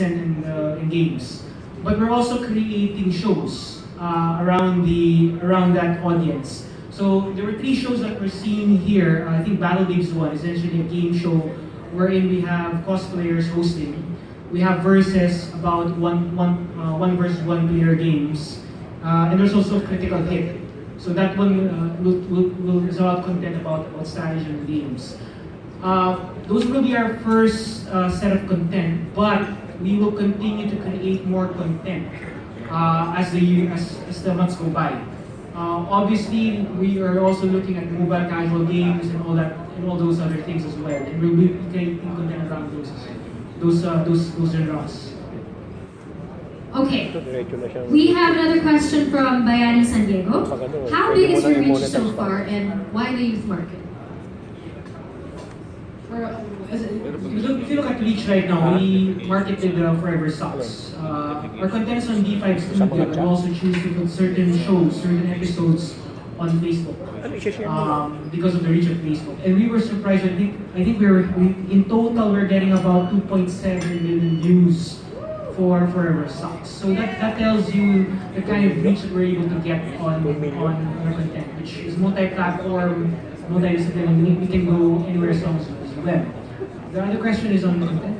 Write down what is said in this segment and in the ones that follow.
events and games. But we're also creating shows around that audience. So there were 3 shows that we're seeing here. I think Battle Babes 1 is essentially a game show wherein we have cosplayers hosting. We have versus about one versus one player games. And there's also Critical Hit. So that one will is about content about strategy and games. Those will be our first set of content, but we will continue to create more content as the months go by. Obviously, we are also looking at mobile casual games and all that and all those other things as well, and we'll be creating content around those genres. Okay, we have another question from Bayani San Diego. How big is your reach so far, and why the youth market? If you look at reach right now, we marketed Forever Socks. Our content is on D5 Studio, but we also choose to put certain shows, certain episodes on Facebook because of the reach of Facebook. And we were surprised. I think in total we're getting about 2.7 million views for Forever Socks. So that tells you the kind of reach that we're able to get on our content, which is multi-platform, multi-disciplinary. We can go anywhere as long as well. The other question is on content.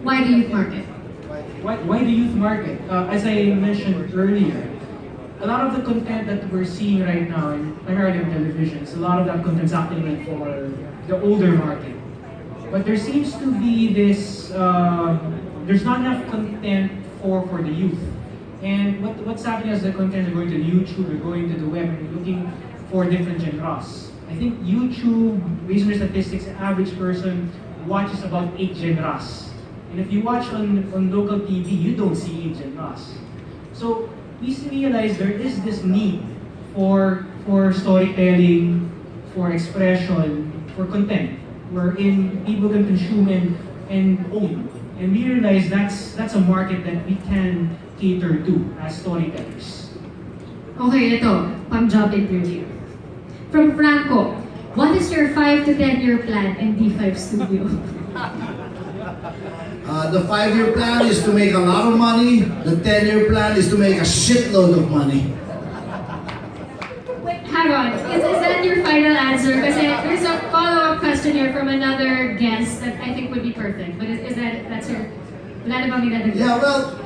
Why the youth market? Why the youth market? As I mentioned earlier, a lot of the content that we're seeing right now, and primarily on television, a lot of that content is actually meant for the older market. But there seems to be this, there's not enough content for the youth. And what's happening as the content is going to YouTube or going to the web and looking for different genres. I think YouTube, based on the statistics, the average person watches about 8 genres. And if you watch on local TV, you don't see 8 genres. So we realize there is this need for storytelling, for expression, for content, wherein people can consume and own. And we realize that's a market that we can cater to as storytellers. Okay, ito, pang-job interview. From Franco, what is your 5 to 10 year plan in D5 Studio? The 5-year plan is to make a lot of money. The 10-year plan is to make a shitload of money. Wait, hang on. Is that your final answer? Because there's a follow-up question here from another guest that I think would be perfect. But that's your... Yeah, well,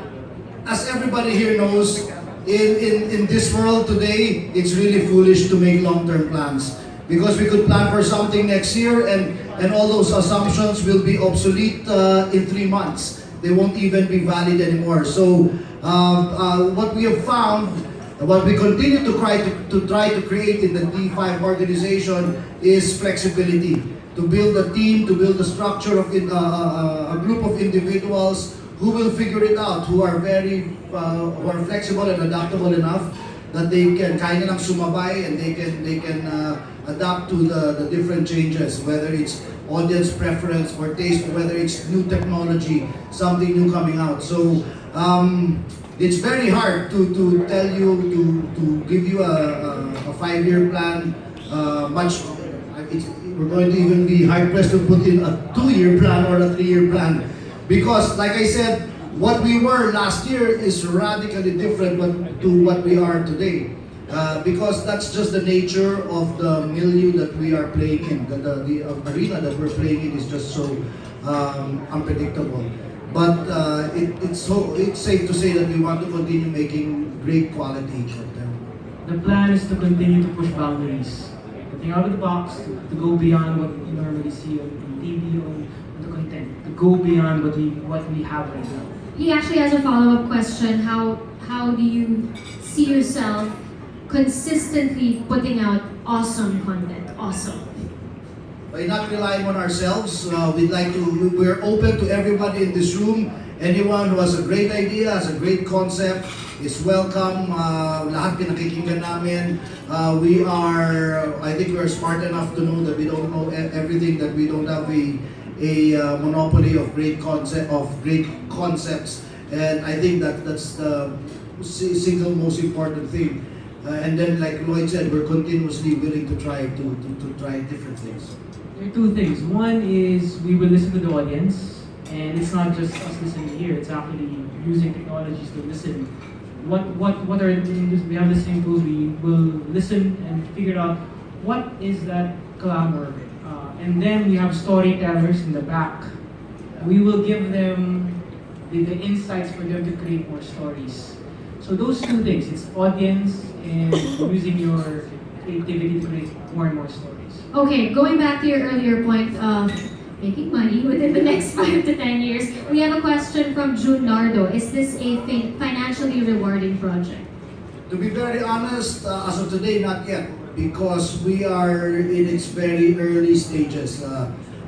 as everybody here knows, in this world today, it's really foolish to make long-term plans. Because we could plan for something next year and all those assumptions will be obsolete in 3 months. They won't even be valid anymore. So what we have found, what we continue to try to create in the D5 organization is flexibility. To build a team, to build a structure of a group of individuals who will figure it out, who are who are flexible and adaptable enough that they can kaya nilang sumabay and they can adapt to the different changes, whether it's audience preference or taste, whether it's new technology, something new coming out. So it's very hard to tell you, to give you a 5-year plan. We're going to even be hard pressed to put in a 2-year plan or a 3-year plan. Because like I said, what we were last year is radically different to what we are today. Because that's just the nature of the milieu that we are playing in. The arena that we're playing in is just so unpredictable. But it's safe to say that we want to continue making great quality content. The plan is to continue to push boundaries, getting out of the box, to go beyond what you normally see on TV, on the content, to go beyond what we have right now. He actually has a follow-up question. How do you see yourself consistently putting out awesome content? Awesome. By not relying on ourselves, we're open to everybody in this room. Anyone who has a great idea, has a great concept, is welcome. Lahat pinakikinggan namin. I think we're smart enough to know that we don't know everything, that we don't have a monopoly of great concepts. And I think that's the single most important thing. And then, like Lloyd said, we're continuously willing to try different things. There are 2 things. One is we will listen to the audience, And it's not just us listening here, it's actually using technologies to listen. What are we have listening tools, we will listen and figure out what is that clamor. And then we have storytellers in the back. We will give them the insights for them to create more stories. So those two things, it's audience and using your creativity to create more and more stories. Okay, going back to your earlier point of making money within the next 5 to 10 years, we have a question from June Nardo. Is this a financially rewarding project? To be very honest, as of today, not yet, because we are in its very early stages.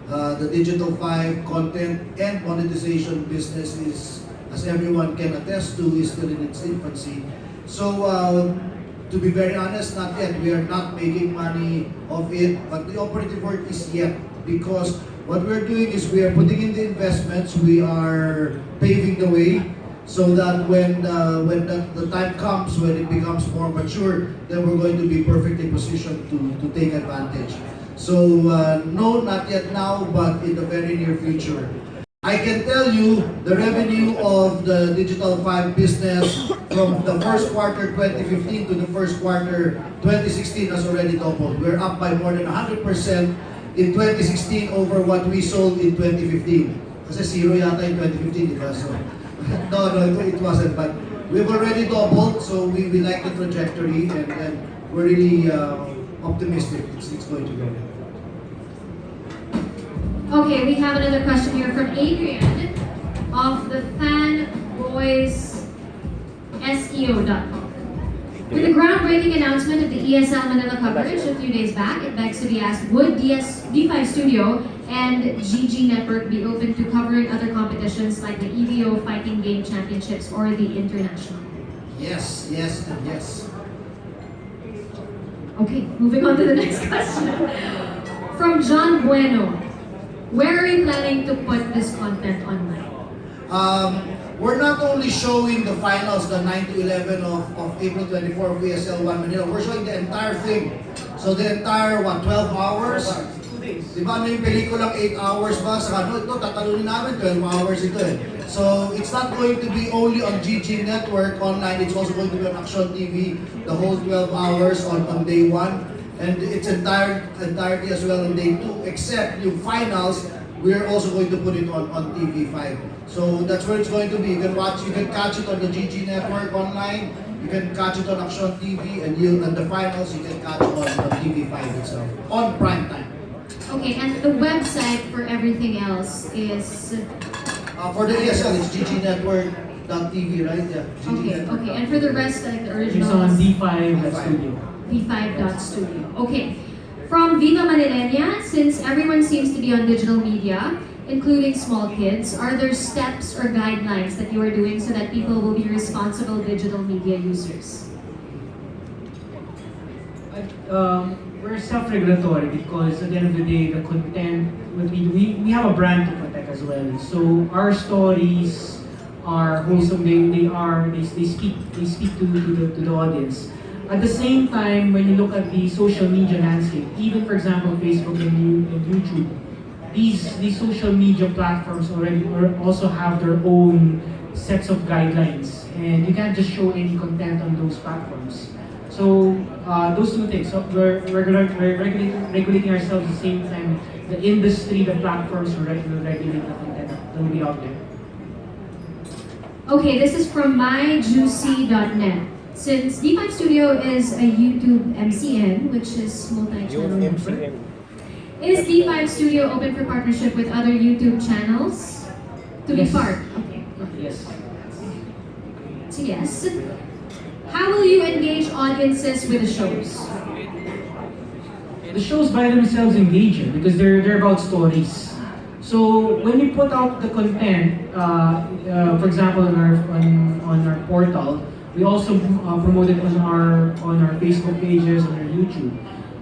The Digital 5 content and monetization business is, as everyone can attest to, is still in its infancy. So, to be very honest, not yet. We are not making money of it, but the operative word is yet, because what we're doing is we are putting in the investments, we are paving the way, so that when the time comes, when it becomes more mature, then we're going to be perfectly positioned to take advantage. So no, not yet now, but in the very near future. I can tell you the revenue of the Digital 5 business from the first quarter 2015 to the first quarter 2016 has already doubled. We're up by more than 100% in 2016 over what we sold in 2015. Kasi zero yata in 2015, di ba? So, no, it wasn't. But we've already doubled, so we like the trajectory, and we're really optimistic it's going to go. Okay, we have another question here from Adrian of the fanboysSEO.com. With the groundbreaking announcement of the ESL Manila coverage a few days back, it begs to be asked, would D5 Studio and GG Network be open to covering other competitions like the EVO Fighting Game Championships or the International? Yes, yes, and yes. Okay, moving on to the next question. From John Bueno, where are you planning to put this content online? We're not only showing the finals, the 9 to 11 of April 24 of ESL 1 Manila, we're showing the entire thing. So the entire, 12 hours? 2 days. Di ba ano yung pelikulang 8 hours ba? Sa ano, ito, tatalunin namin, 12 hours ito eh. So it's not going to be only on GG Network online, it's also going to be on Action TV, the whole 12 hours on day 1. And it's entirety as well on day 2, except yung finals, we're also going to put it on TV5. So that's where it's going to be. You can catch it on the GG Network online, you can catch it on Action TV, and the finals you can catch on TV5 itself, on prime time. Okay, and the website for everything else is... For the ESL, it's ggnetwork.tv, right? Yeah. Okay, and for the rest, like the original... It's on D5.studio. D5.studio. Okay. From Viva Manilenia, since everyone seems to be on digital media, including small kids, are there steps or guidelines that you are doing so that people will be responsible digital media users? We're self-regulatory because at the end of the day, the content, we have a brand to protect as well. So our stories are wholesome. They speak to the audience. At the same time, when you look at the social media landscape, even for example Facebook and YouTube, these social media platforms also have their own sets of guidelines, and you can't just show any content on those platforms. So those two things. So we're regulating ourselves at the same time. The industry, the platforms will regulate the content that will be out there. Okay, this is from myjuicy.net. Since D5 Studio is a YouTube MCN, which is multi-channel network, is D5 Studio open for partnership with other YouTube channels to be part? Okay. Yes. So yes. How will you engage audiences with the shows? The shows by themselves engaging because they're about stories. So when we put out the content, for example, on our portal, we also promote it on our Facebook pages, on our YouTube.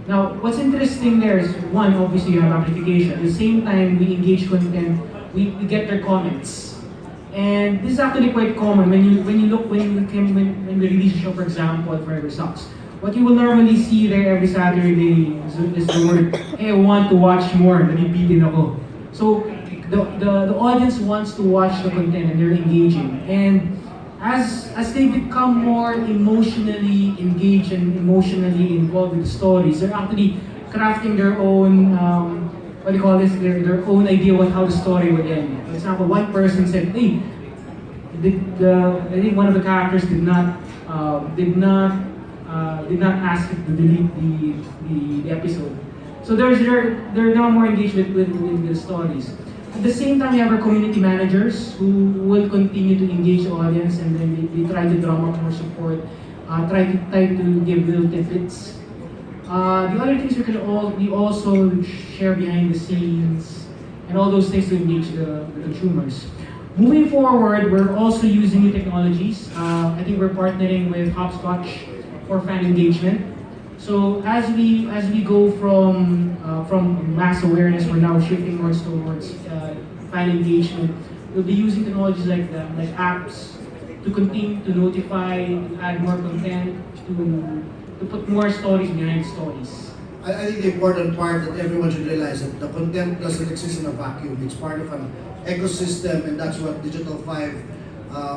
Now, what's interesting there is, one, obviously you have amplification. At the same time, we engage content, we get their comments. And this is actually quite common when we release a show, for example, Forever Sucks. What you will normally see there every Saturday is the word, hey, I want to watch more, nanibitin ako. So, the audience wants to watch the content and they're engaging. And as they become more emotionally engaged and emotionally involved with the stories, they're actually crafting their own what do you call this? Their own idea what how the story would end. For example, one person said, "Hey, I think one of the characters did not ask it to delete the episode." So they're now more engaged with the stories. At the same time, we have our community managers who will continue to engage the audience, and then they try to drum up more support, try to give little tidbits. The other things we also share behind the scenes and all those things to engage the consumers. Moving forward, we're also using new technologies. I think we're partnering with Hopscotch for fan engagement. So as we go from mass awareness, we're now shifting more towards fan engagement. We'll be using technologies like that, like apps, to continue to notify, to add more content, to put more stories behind stories. I think the important part that everyone should realize that the content doesn't exist in a vacuum. It's part of an ecosystem, and that's what Digital 5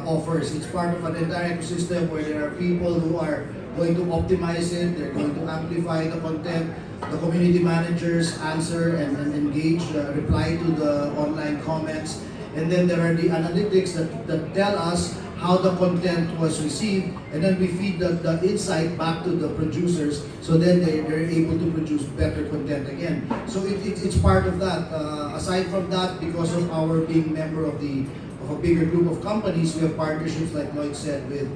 offers. It's part of an entire ecosystem where there are people who are going to optimize it, they're going to amplify the content, the community managers answer and engage, reply to the online comments, and then there are the analytics that tell us how the content was received, and then we feed the insight back to the producers, so then they're able to produce better content again. So it's part of that. Aside from that, because of our being member of a bigger group of companies, we have partnerships, like Lloyd said, with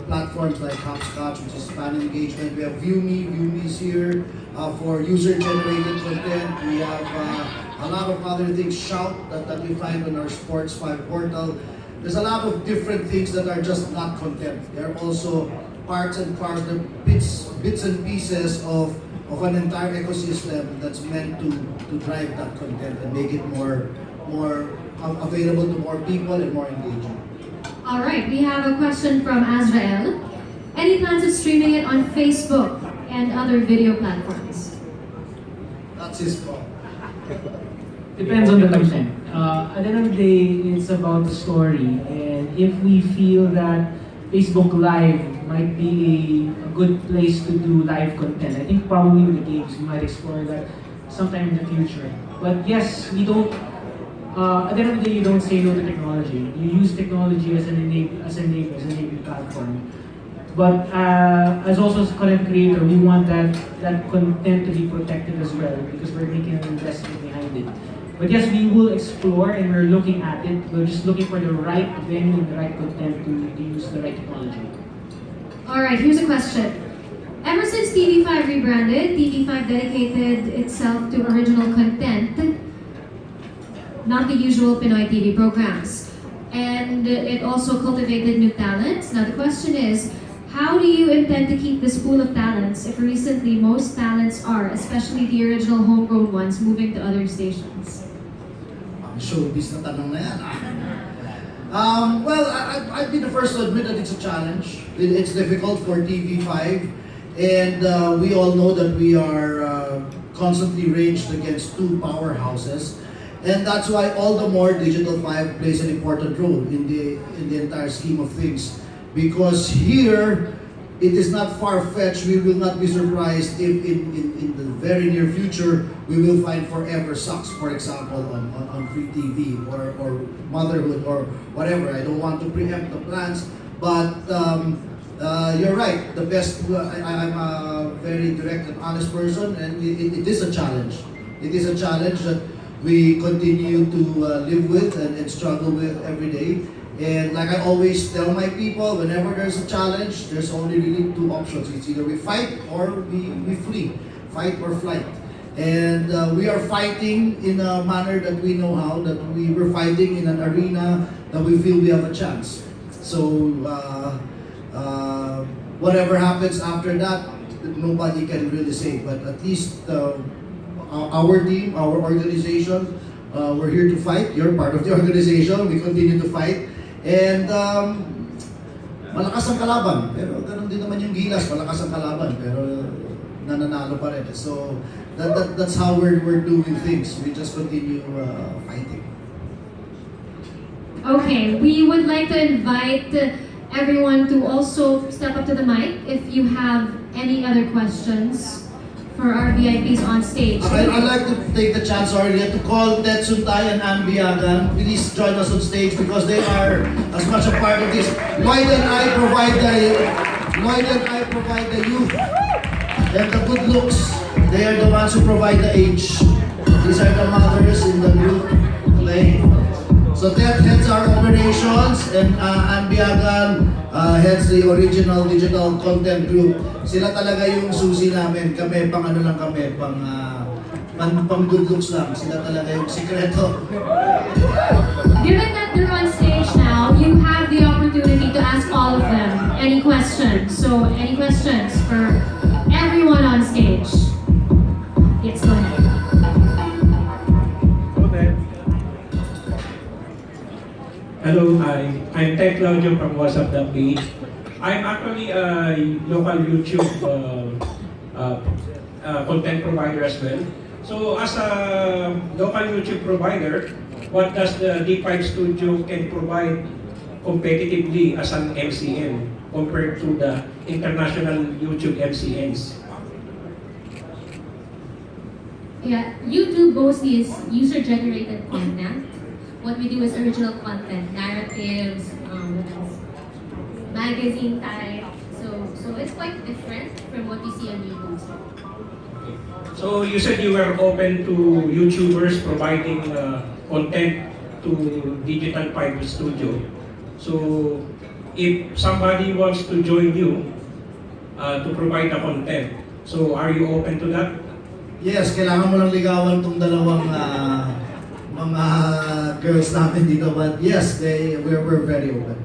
platforms like Hopscotch, which is fan engagement. We have ViewMe's here for user-generated content. We have a lot of other things, Shout, that we find on our Sports 5 portal. There's a lot of different things that are just not content. They're also parts, they're bits and pieces of an entire ecosystem that's meant to drive that content and make it more available to more people and more engaging. All right, we have a question from Azrael. Any plans of streaming it on Facebook and other video platforms? That's his call. Depends on the content. At the end of the day, it's about the story. And if we feel that Facebook Live might be a good place to do live content, I think probably with the games, we might explore that sometime in the future. But yes, we don't, at the end of the day, you don't say no to technology. You use technology as an enabling platform. But as also a content creator, we want that content to be protected as well, because we're making an investment behind it. But yes, we will explore, and we're looking at it. We're just looking for the right venue and the right content to use the right technology. All right, here's a question. Ever since TV5 rebranded, TV5 dedicated itself to original content, not the usual Pinoy TV programs. And it also cultivated new talents. Now the question is, how do you intend to keep this pool of talents if recently most talents are, especially the original homegrown ones, moving to other stations? Showbiz na tanong na yan. Well, I'd be the first to admit that it's a challenge. It's difficult for TV5, and we all know that we are constantly ranged against two powerhouses, and that's why all the more Digital 5 plays an important role in the entire scheme of things. Because here, it is not far-fetched. We will not be surprised if in the very near future, we will find Forever Sucks, for example, on free TV or Motherhood or whatever. I don't want to preempt the plans, but you're right. The best, I'm a very direct and honest person, and it is a challenge. It is a challenge that we continue to live with and struggle with every day. And like I always tell my people, whenever there's a challenge, there's only really two options. It's either we fight or we flee. Fight or flight. And we are fighting in a manner that we know how, that we were fighting in an arena that we feel we have a chance. So whatever happens after that, nobody can really say. But at least our team, our organization, we're here to fight. You're part of the organization. We continue to fight. And malakas ang kalaban, pero ganun din naman yung gilas, malakas ang kalaban, pero nananalo pa rin. So that's how we're doing things. We just continue fighting. Okay, we would like to invite everyone to also step up to the mic if you have any other questions for our VIPs on stage. I'd like to take the chance already to call Ted Suntay and Ann Biagan. Please join us on stage because they are as much a part of this. Lloyd and I provide the youth. They have the good looks. They are the ones who provide the age. These are the mothers in the group. Okay? So Ted heads our operations and Ann Biagan heads the original digital content group. Sila talaga yung susi namin. Kami, pang ano lang kami, pang good looks lang. Sila talaga yung sikreto. Given that they're on stage now, you have the opportunity to ask all of them any questions. So, any questions for everyone on stage? Yes, go ahead. Hello, I'm Ted Claudio from Wazzup.PH. I'm actually a local YouTube content provider as well. So as a local YouTube provider, what does the D5 Studio can provide competitively as an MCN compared to the international YouTube MCNs? Yeah, YouTube mostly is user-generated content. What we do is original content, narratives, magazine type. So it's quite different from what you see on YouTube. So you said you were open to YouTubers providing content to Digital 5 Studio. So if somebody wants to join you to provide the content, so are you open to that? Yes, kailangan mo lang ligawan tong dalawang mga girls namin dito, but yes, we're very open.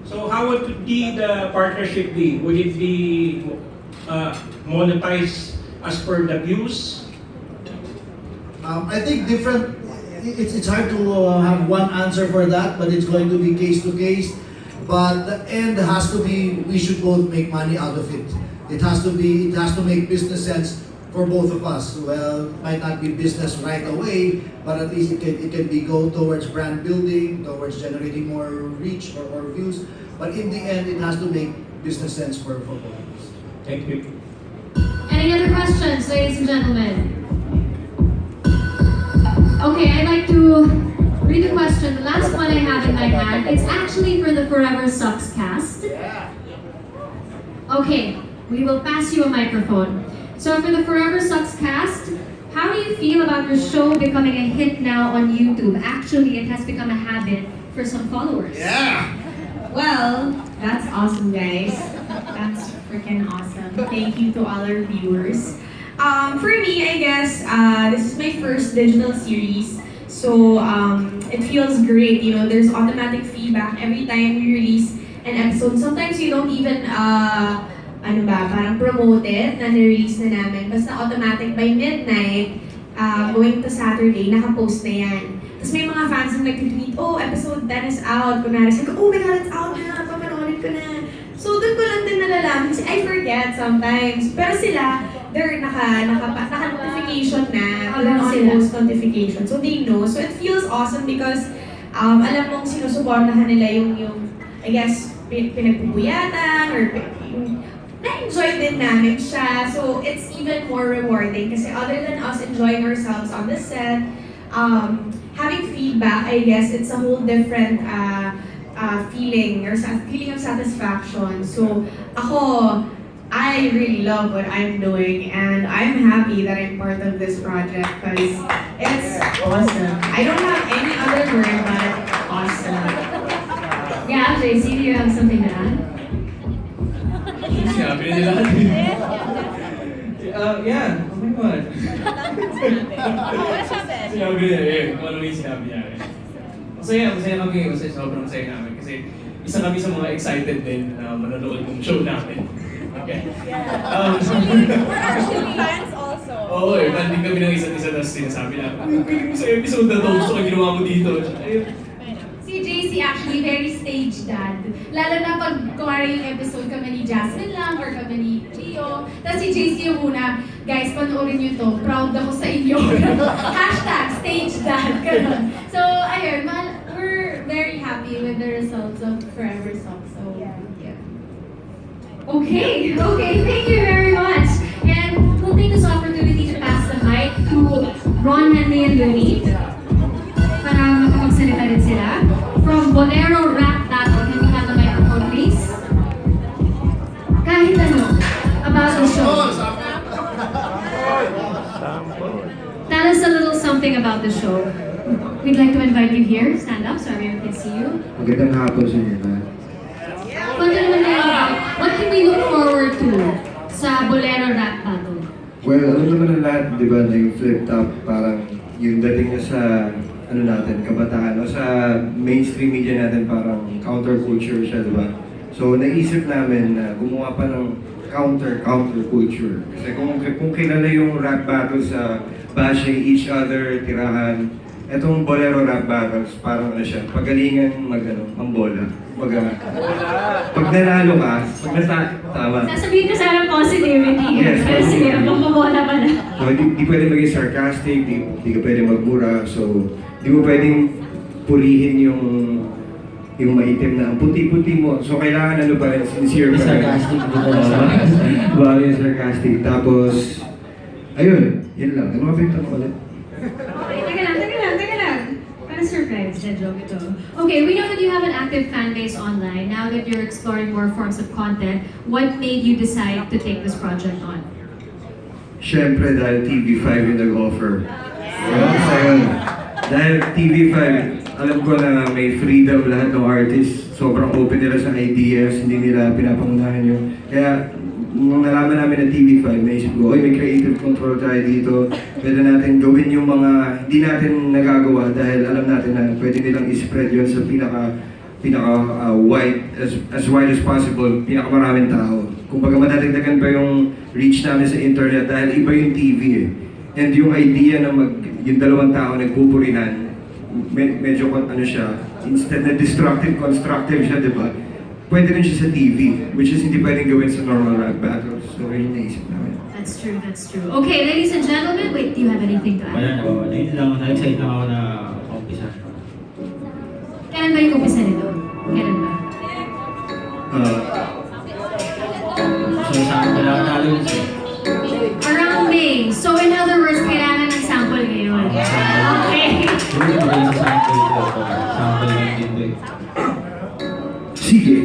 So how would the partnership be? Would it be monetized as per the views? I think different. It's hard to have one answer for that, but it's going to be case to case. But the end has to be, we should both make money out of it. It has to make business sense for both of us. Well, it might not be business right away, but at least it can be go towards brand building, towards generating more reach or views. But in the end, it has to make business sense for both of us. Thank you. Any other questions, ladies and gentlemen? Okay, I'd like to read the question. The last one I have in my hand. It's actually for the Forever Sucks cast. Okay, we will pass you a microphone. So for the Forever Sucks cast, how do you feel about your show becoming a hit now on YouTube? Actually, it has become a habit for some followers. Yeah! Well, that's awesome, guys. That's freaking awesome. Thank you to all our viewers. For me, I guess this is my first digital series, so it feels great. You know, there's automatic feedback every time we release an episode. Sometimes you don't even parang promote it na nirelease na namin. Basta automatic by midnight, going to Saturday, nakapost na yan. Tapos may mga fans na nag-tweet, oh, episode 10 is out. Kunwari, sabi ko, oh my God, it's out na, papanoorin ko na. So doon ko lang din nalalaman kasi I forget sometimes. Pero sila, they're naka-notification na, Alam on post notification. So they know. So it feels awesome because alam mong sinusuportahan nila yung I guess, pinagpupuyatan or na-enjoy din namin siya. So it's even more rewarding kasi other than us enjoying ourselves on the set, having feedback, I guess it's a whole different feeling or feeling of satisfaction. So ako, I really love what I'm doing and I'm happy that I'm part of this project because it's awesome. I don't have any other word but awesome. Yeah, JC, do you have something to add? Sinabi na nila. Yeah, oh my God. Sinabi nila kung ano yung sinabi niya Masaya kami, sobrang masaya namin kasi isa kami sa mga excited din na manonood ng show namin. Okay. We're actually fans also. Oo fan din kami ng isa't isa tapos sinasabi na, galing mo sa episode na to, gusto ko ginawa mo dito. Si JC JC actually very stage dad. Lalo na pag kumari yung episode kami ni Jasmin lang or kami ni Leo. Tapos si JC yung una, guys, panoorin nyo to. Proud ako sa inyo. Hashtag stage dad. Ganun. So, ayun, we're very happy with the results of Forever Song. So, yeah. Okay, thank you very much. And we'll take this opportunity to pass the mic to Ron, Henry, and Looney para makapagsalita rin sila. From Bolero Rap Battle, can we have the microphone, please? Kahit ano, about the show. Tell us a little something about the show. We'd like to invite you here. Stand up so everyone can see you. Magandang hapon sa inyo na. What can we look forward to sa Bolero Rap Battle? Well, alam naman ng lahat, di ba, na yung flip top, parang yung dating niya sa, ano natin, kabataan, o sa mainstream media natin, parang counterculture siya, di ba? So, naisip namin na gumawa pa ng counterculture. Kasi kung kilala yung rap battles sa bashing each other, tirahan, etong Bolero Rap Battles, parang ano siya, pagalingan ang bola. Pag nanalo ka, tama. Sasabihin ko sana positivity. Yes, Pero sige, magpabola pa na. So, di pwede maging sarcastic, di ka pwede magmura, so di mo pwedeng purihin yung maitim na ang puti-puti mo. So, kailangan ano pa rin, sincere pa rin. Sarcastic, di ba? Baka yung sarcastic. Tapos, ayun, yun lang. Ano mga pinta mo ulit? Okay, teka lang. Para surprise, na joke ito. Okay, we know that you have an active fan base online. Now that you're exploring more forms of content, what made you decide to take this project on? Siyempre, dahil TV5 yung nag-offer. Ayun. Dahil TV5, alam ko na may freedom lahat ng artists. Sobrang open nila sa ideas, hindi nila pinapangunahan yung... Kaya, nung nalaman namin na TV5, naisip ko, may creative control tayo dito. Pwede natin gawin yung mga hindi natin nagagawa dahil alam natin na pwede nilang i-spread yun sa wide, as wide as possible, pinakamaraming tao. Kumbaga madadagdagan pa yung reach namin sa internet dahil iba yung TV eh. And yung idea na yung dalawang tao nagpupurihan, medyo ano siya, instead na destructive, constructive siya, di ba? Pwede rin siya sa TV, which is hindi pwedeng gawin sa normal rap battles. So, yun yung naisip namin. That's true. Okay, ladies and gentlemen, wait, do you have anything to add? Wala na ba? Hindi lang, na-excite lang ako na umpisa. Kailan ba yung umpisa nito? Kailan ba? So, saan ko lang talo yun siya? Around May. So in other words, kailangan ng sample ngayon. Okay. Hindi ko rin sa sample ito. Sample lang din ito eh. Sige.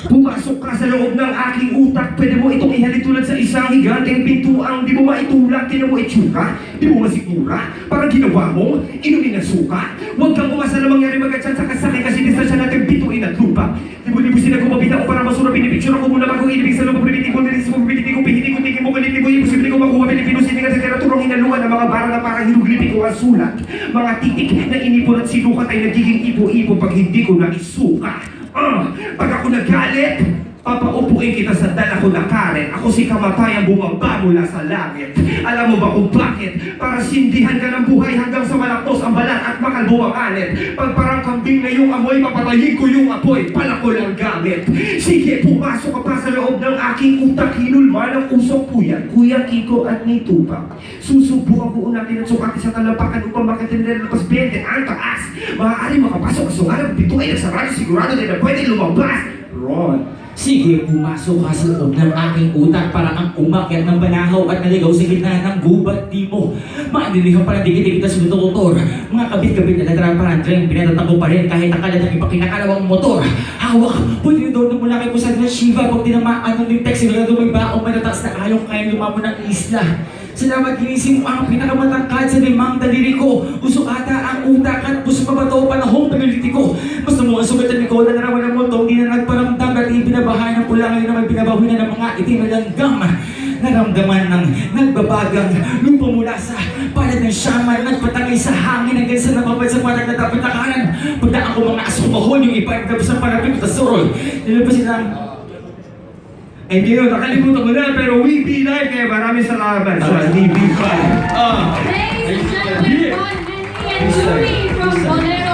Pumasok ka sa loob ng aking utak. Pwede mo itong ihalik tulad sa isang higanteng pintuang di mo maitulak, di mo itsura, di mo masigura. Parang ginawa mo, inumin ng suka. Huwag kang umasa na mangyari magatsan sa kasakay kasi distansya natin bituin at lupa. Libo-libo sila kumabita ko para masura, pinipicture ako muna bago inibig sa loob. Pinipiti ko, pinipiti ko, tingin mo, kalilibo, imposible ko makuha, Pilipino, sinigang sa temperaturang hinalungan ng mga bara na parang hinuglipi ko ang sulat. Mga titik na inipon at sinukat ay nagiging ipo-ipo pag hindi ko na isuka. Pag ako nagalit, papaupuin kita sa dala ko na karen. Ako si kamatayang bumaba mula sa langit. Alam mo ba kung bakit? Para sindihan ka ng buhay hanggang sa malaktos ang balat at makalbo ang alit. Pag parang kambing na yung amoy, papatayin ko yung apoy. Pala ko lang gamit. Sige, pumasok ka pa sa loob ng aking utak. Hinulma ng usok puyan, Kuya Kiko at ni Tupac. Susubukan buo natin at sukatin sa talampakan upang makatindi ng pas 20 ang taas. Maaari makapasok sa sungaran, pito ay nagsarado, sigurado din na pwede lumabas. Ron. Sige, pumasok ka sa loob ng aking utak para ang umakyat ng banahaw at naligaw sa gitna ng gubat di mo. Maanilihan pa ng dikit-dikit na sunod-tutor. Mga kabit-kabit na natraparan, tren, pinatatago pa rin kahit ang kalat ng iba kinakalawang motor. Hawak, pwede rin doon mula kay Pusad na Shiva pag tinamaan ng lintex, sigurado may baong manataas na ayong kayang lumamo ng isla. Salamat ginising mo ang pinakamatangkad sa limang daliri ko. Usok ata ang utak at puso mabato panahong panalitiko. Basta mo ang sugatan ko na narawan ng multo, hindi na nagparamdam at ibinabahay ng pula ngayon na may binabawi na ng mga itim na langgam. Naramdaman ng nagbabagang lupa mula sa palad ng shaman, nagpatagay sa hangin hanggang sa nababad sa parang natapit na kanan. Pagdaan ko mga asumahon yung iba tapos ng parapit at surol. Nilabas silang hindi yun, nakalimutan ko na, pero we be live kaya maraming salamat sa TV5. Ladies and gentlemen, Ron, Henry, and Julie from Bolero